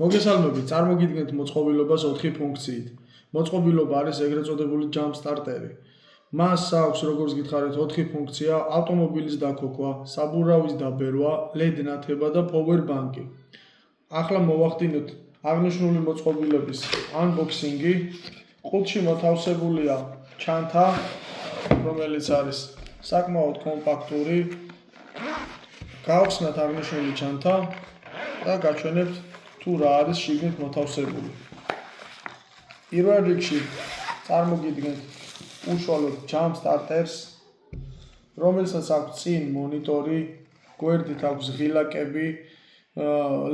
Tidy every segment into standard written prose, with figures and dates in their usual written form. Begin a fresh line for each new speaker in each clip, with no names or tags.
მოგესალმებით, წარმოგიდგენთ მოწყობილობას 4 ფუნქციით. მოწყობილობა არის ეგრეთ წოდებული jump starter-ი. მას აქვს, როგორც გითხარით, 4 ფუნქცია: ავტომობილის დაქოქვა, საბურავის დაბერვა, LED ნათება და power bank-ი. ახლა მოვახდინოთ აღნიშნული მოწყობილების unboxing-ი. ყუთში მოთავსებულია ჩანთა, რომელიც არის საკმაოდ კომპაქტური. გავხსნათ აღნიშნული ჩანთა და გაჩვენებთ თუ რა არის შიგნით მოთავსებული. პირველ რიგში წარმოგიდგენთ უშუალოდ jump starters, რომელსაც აქვს წინ მონიტორი, გვერდით აქვს ღილაკები,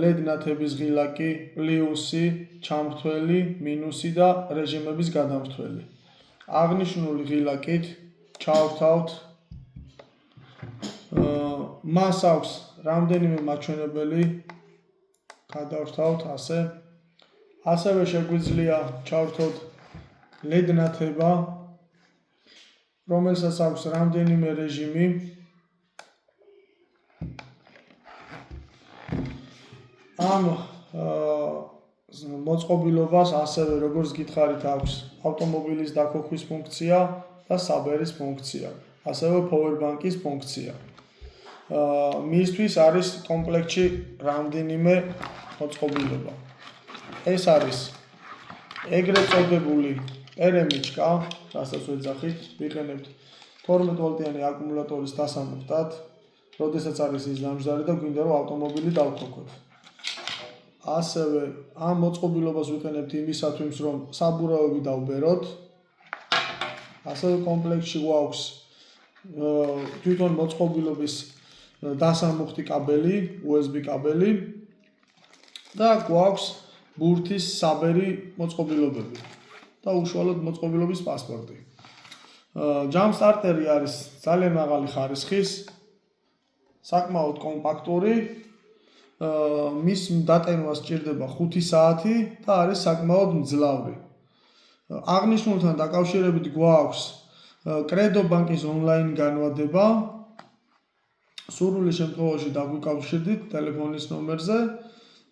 LED ნათების ღილაკი, პლუსი, ჩამრთველი, მინუსი და რეჟიმების გადამრთველი. აღნიშნული ღილაკით ჩავრთავთ. მას აქვს რამდენიმე მაჩვენებელი. გადავრთავთ ასევე შეგვიძლია ჩავრთოთ LED ნათება, რომელსაც აქვს რამდენიმე რეჟიმი. ამ მოწყობილობას ასევე როგორც გითხარით აქვს ავტომობილის დაქოქვის ფუნქცია და საბერის ფუნქცია, ასევე power bank-ის ფუნქცია. მისთვის არის კომპლექტში რამდენიმე მოწყობილობა. ეს არის ეგრეთ წოდებული პერემიჩკა, რასაც ვეძახით, ვიყენებთ 12 ვოლტიანი აკუმულატორის დასამუხტად, როდესაც არის ის დამждარი და გვინდა რომ ავტომობილი დავქოქოთ. ასევე ამ მოწყობილობას ვიყენებთ იმისათვის, რომ საბურავები დავბეროთ. ასევე კომპლექტში გვაქვს თვითონ მოწყობილობის დასამუხტი კაბელი, USB კაბელი და გვაქვს ბურთის საბერი მოწყობილობები და უშუალოდ მოწყობილობის პასპორტი. Jump starter-ი არის ძალიან მაღალი ხარისხის, საკმაოდ კომპაქტური, მის დატენვას სჭირდება 5 საათი და არის საკმაოდ მძლავრი. აღნიშნულთან დაკავშირებით გვაქვს კრედო ბანკის ონლაინ განვადება. სურვილი შემთხვევაში დაგვიკავშირდით ტელეფონის ნომერზე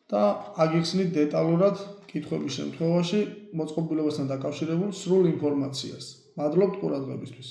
და აგიხსნით დეტალურად კითხვების შემთხვევაში მოწყობილობასთან დაკავშირებულ სრულ ინფორმაციას. მადლობთ ყურადღებისთვის.